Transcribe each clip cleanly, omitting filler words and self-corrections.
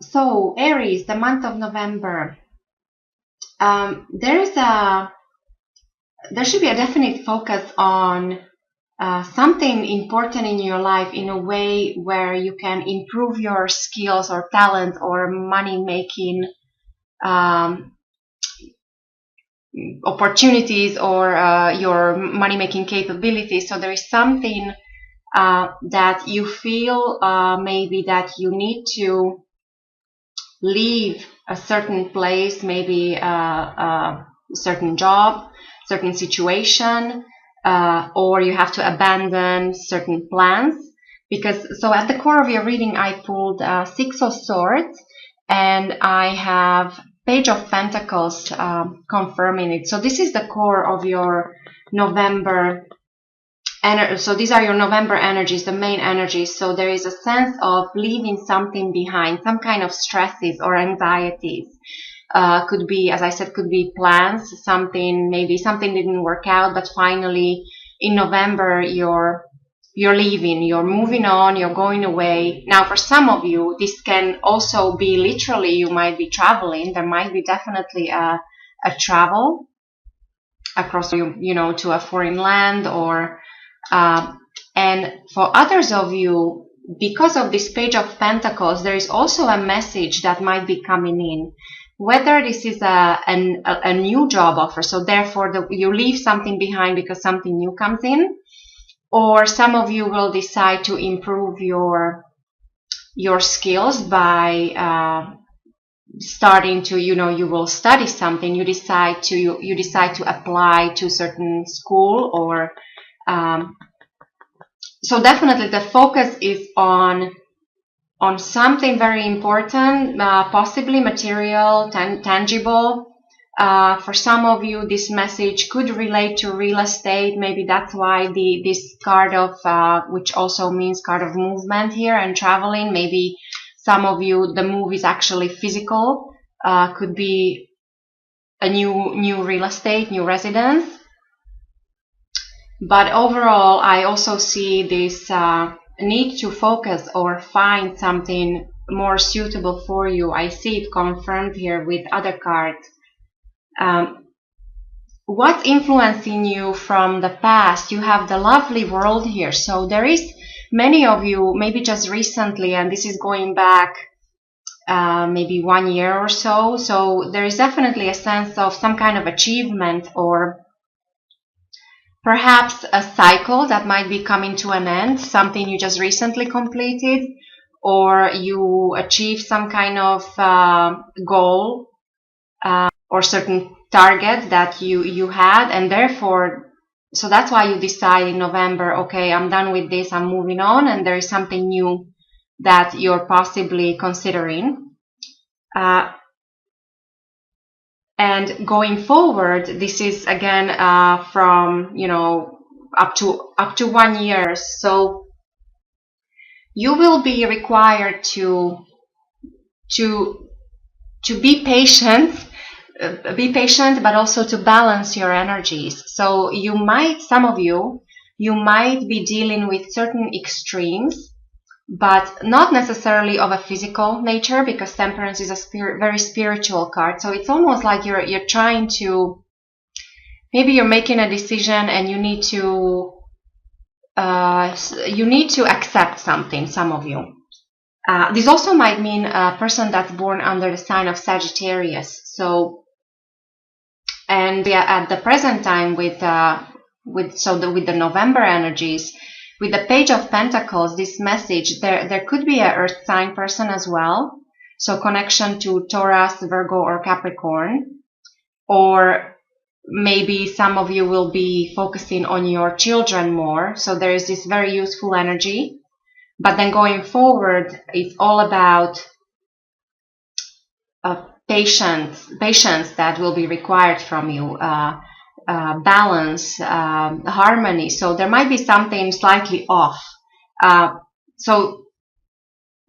So Aries, the month of November, there should be a definite focus on something important in your life in a way where you can improve your skills or talent or money making um, opportunities or your money making capabilities. So there is something that you feel maybe that you need to leave a certain place, maybe a certain job, certain situation, or you have to abandon certain plans. Because so at the core of your reading, I pulled Six of Swords, and I have Page of Pentacles confirming it. So this is the core of your November. So these are your November energies, the main energies. So there is a sense of leaving something behind, some kind of stresses or anxieties. Could be, as I said, could be plans, maybe something didn't work out, but finally in November you're leaving, you're moving on, you're going away. Now for some of you, this can also be literally, you might be traveling. There might be definitely a travel across, to a foreign land or and for others of you, because of this Page of Pentacles, there is also a message that might be coming in. Whether this is a new job offer, so therefore you leave something behind because something new comes in, or some of you will decide to improve your skills by starting to, you will study something, you decide to apply to certain school or so definitely the focus is on something very important, possibly material, tangible. For some of you, this message could relate to real estate. Maybe that's why this card of, which also means card of movement here and traveling. Maybe some of you, the move is actually physical. Could be a new real estate, new residence. But overall, I also see this need to focus or find something more suitable for you. I see it confirmed here with other cards. What's influencing you from the past? You have the lovely World here. So there is many of you, maybe just recently, and this is going back maybe 1 year or so. So there is definitely a sense of some kind of achievement or perhaps a cycle that might be coming to an end, something you just recently completed, or you achieved some kind of goal or certain target that you had, and therefore, so that's why you decide in November, okay, I'm done with this, I'm moving on, and there is something new that you're possibly considering. And going forward, this is again from up to 1 year. So you will be required to be patient, but also to balance your energies. So some of you might be dealing with certain extremes, but not necessarily of a physical nature, because Temperance is a very spiritual card. So it's almost like you're trying to, maybe you're making a decision and you need to accept something, some of you. This also might mean a person that's born under the sign of Sagittarius. So, and at the present time with the November energies, with the Page of Pentacles, this message, there could be an earth sign person as well. So connection to Taurus, Virgo, or Capricorn. Or maybe some of you will be focusing on your children more. So there is this very useful energy. But then going forward, it's all about patience that will be required from you. Balance, harmony. So there might be something slightly off. So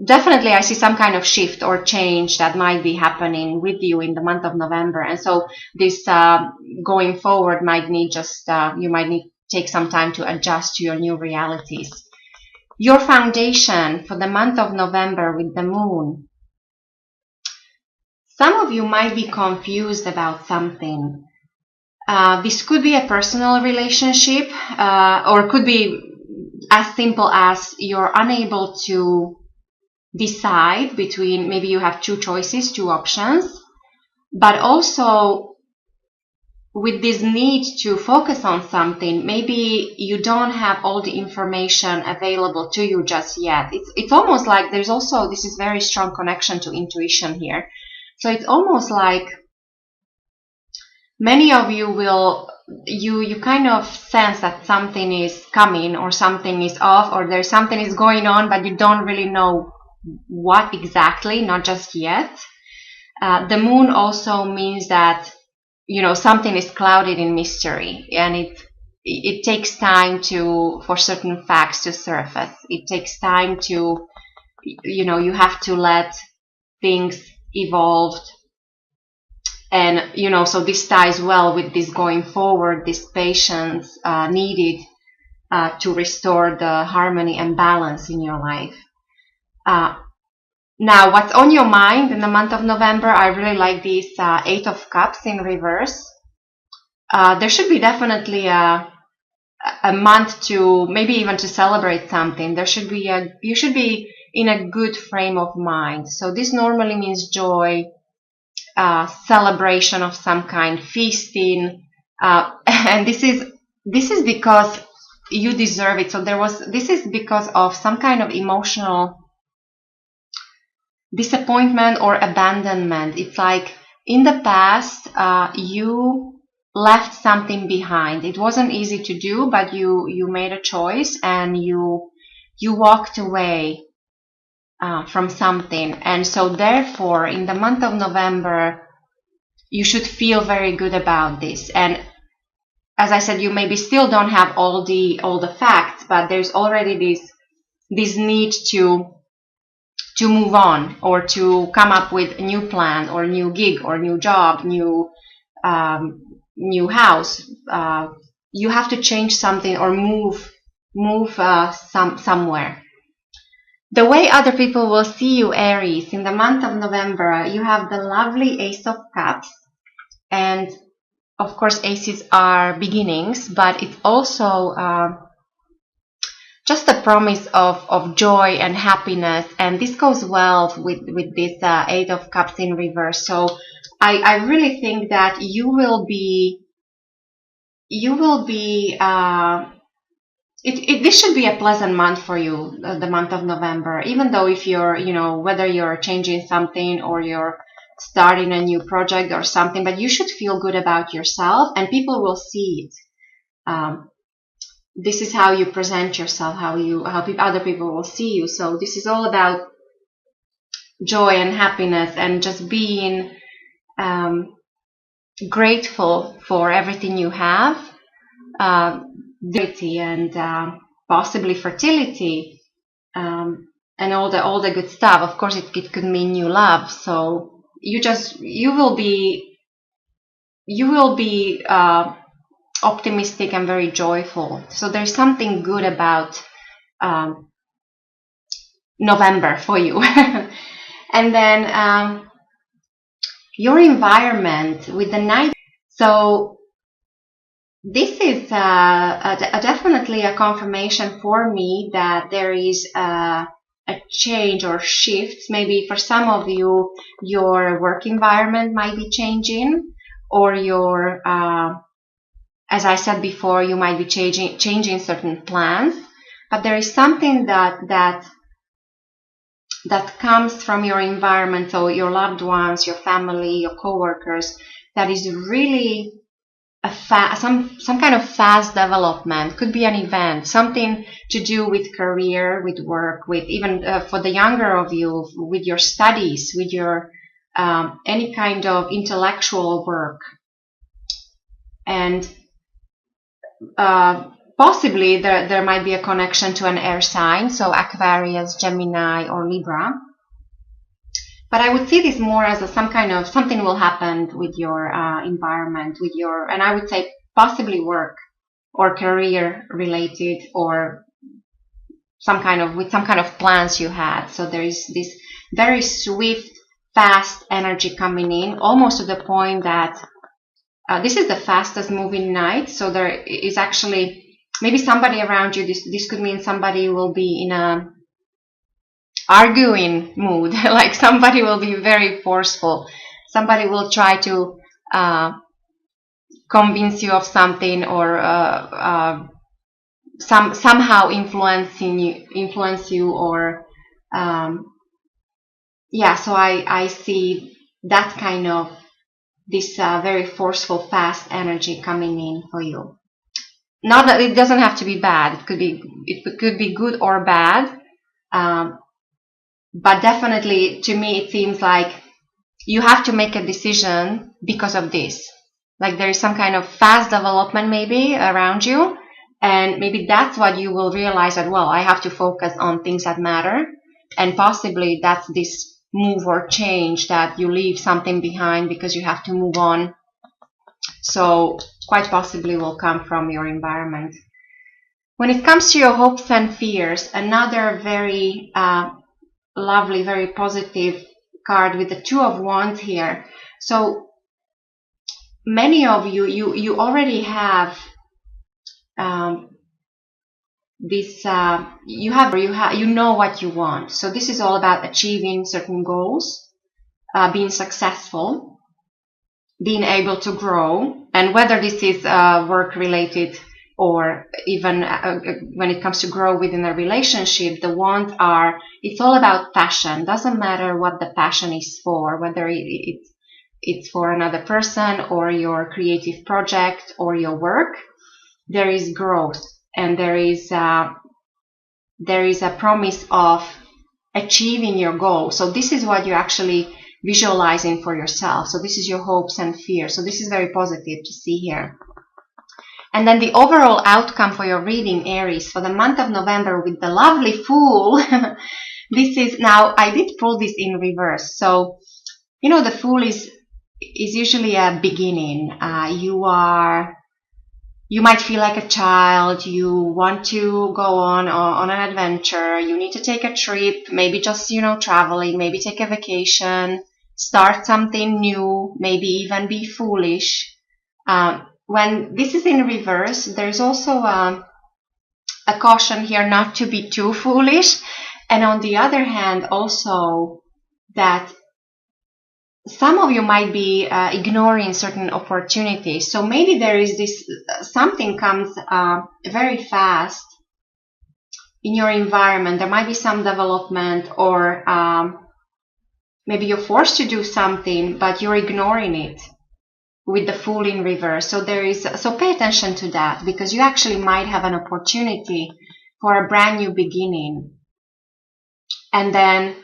definitely I see some kind of shift or change that might be happening with you in the month of November. And so this going forward might need you might need to take some time to adjust to your new realities. Your foundation for the month of November with the moon. Some of you might be confused about something. This could be a personal relationship, or could be as simple as you're unable to decide between, maybe you have two choices, two options, but also with this need to focus on something, maybe you don't have all the information available to you just yet. It's almost like there's also, this is very strong connection to intuition here. So it's almost like many of you will, you kind of sense that something is coming or something is off or there's something is going on, but you don't really know what exactly, not just yet. The moon also means that, you know, something is clouded in mystery, and it takes time for certain facts to surface. It takes time to, you know, you have to let things evolve. And, you know, so this ties well with this going forward, this patience needed to restore the harmony and balance in your life. Now, what's on your mind in the month of November? I really like this Eight of Cups in reverse. There should be definitely a month to, maybe even to celebrate something. There should be you should be in a good frame of mind. So this normally means joy, celebration of some kind, feasting, and this is because you deserve it. So this is because of some kind of emotional disappointment or abandonment. It's like in the past, you left something behind. It wasn't easy to do, but you made a choice and you walked away from something. And so therefore, in the month of November, you should feel very good about this. And as I said, you maybe still don't have all the facts, but there's already this need to move on, or to come up with a new plan or new gig or new job, new house. You have to change something or move somewhere. The way other people will see you, Aries, in the month of November, you have the lovely Ace of Cups. And of course, aces are beginnings, but it's also just a promise of joy and happiness. And this goes well with this Eight of Cups in reverse. So I really think that you will be this should be a pleasant month for you, the month of November, even though if you're, you know, whether you're changing something or you're starting a new project or something, but you should feel good about yourself and people will see it. This is how you present yourself, how other people will see you. So this is all about joy and happiness and just being grateful for everything you have, and possibly fertility, and all the good stuff. Of course, it could mean new love. So you will be optimistic and very joyful. So there's something good about November for you. And then your environment with the Knight. So this is definitely a confirmation for me that there is a change or shift. Maybe for some of you, your work environment might be changing, or your as I said before, you might be changing certain plans, but there is something that comes from your environment, so your loved ones, your family, your coworkers, that is really some kind of fast development. Could be an event, something to do with career, with work, with even for the younger of you, with your studies, with your any kind of intellectual work. And possibly there might be a connection to an air sign, so Aquarius, Gemini, or Libra. But I would see this more as something will happen with your environment, and I would say possibly work or career related, or some kind of plans you had. So there is this very swift fast energy coming in, almost to the point that this is the fastest moving night. So there is actually maybe somebody around you. This could mean somebody will be in a arguing mood, like somebody will be very forceful. Somebody will try to convince you of something, or somehow influence you, or yeah. So I see that kind of this very forceful, fast energy coming in for you. Not that it doesn't have to be bad. It could be good or bad. But definitely, to me, it seems like you have to make a decision because of this. Like there is some kind of fast development maybe around you, and maybe that's what you will realize, that, well, I have to focus on things that matter, and possibly that's this move or change, that you leave something behind because you have to move on. So quite possibly will come from your environment. When it comes to your hopes and fears, another very lovely, very positive card with the Two of Wands here. So many of you already have this. You know what you want. So this is all about achieving certain goals, being successful, being able to grow, and whether this is work related, or even when it comes to grow within a relationship, the wands are, it's all about passion. Doesn't matter what the passion is for, whether it's for another person, or your creative project, or your work. There is growth, and there is a promise of achieving your goal. So this is what you're actually visualizing for yourself. So this is your hopes and fears. So this is very positive to see here. And then the overall outcome for your reading, Aries, for the month of November, with the lovely Fool. This is, now I did pull this in reverse. So, you know, the Fool is usually a beginning. You might feel like a child. You want to go on an adventure. You need to take a trip, maybe just, traveling, maybe take a vacation, start something new, maybe even be foolish. When this is in reverse, there's also a caution here not to be too foolish. And on the other hand, also that some of you might be ignoring certain opportunities. So maybe there is this, something comes very fast in your environment. There might be some development, or maybe you're forced to do something, but you're ignoring it, with the Fool in reverse. So so pay attention to that, because you actually might have an opportunity for a brand new beginning. And then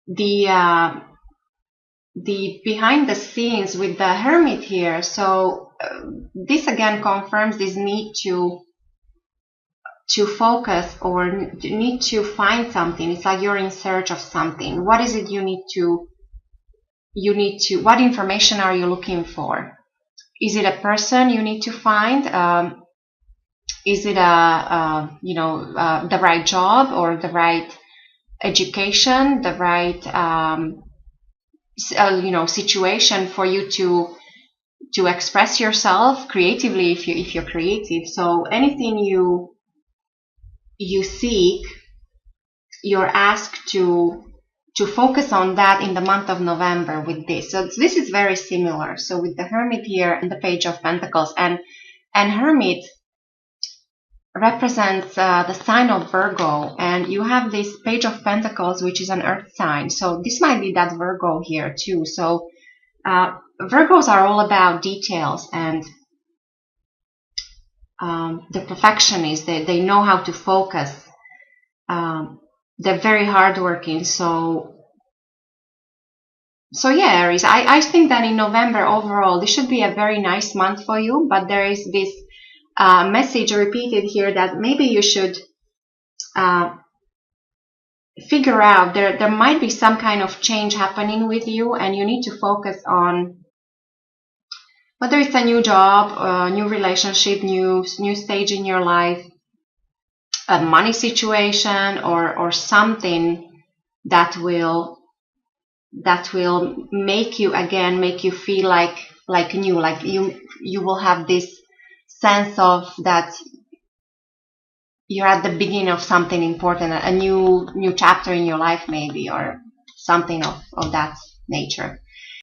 the behind the scenes with the Hermit here. So this again confirms this need to focus, or need to find something. It's like you're in search of something. What is it you need to, what information are you looking for? Is it a person you need to find? Is it the right job, or the right education, the right situation for you to express yourself creatively, if you're creative. So anything you seek, you're asked to focus on that in the month of November with this. So this is very similar. So with the Hermit here and the Page of Pentacles, and Hermit represents the sign of Virgo, and you have this Page of Pentacles, which is an earth sign. So this might be that Virgo here too. So Virgos are all about details, and the perfectionists. They know how to focus. They're very hardworking. So yeah, Aries, I think that in November overall, this should be a very nice month for you. But there is this message repeated here that maybe you should figure out, there might be some kind of change happening with you, and you need to focus on whether it's a new job, new relationship, new stage in your life, a money situation, or something that will that will make you feel like new, like you will have this sense of that you're at the beginning of something important, a new chapter in your life maybe, or something of that nature.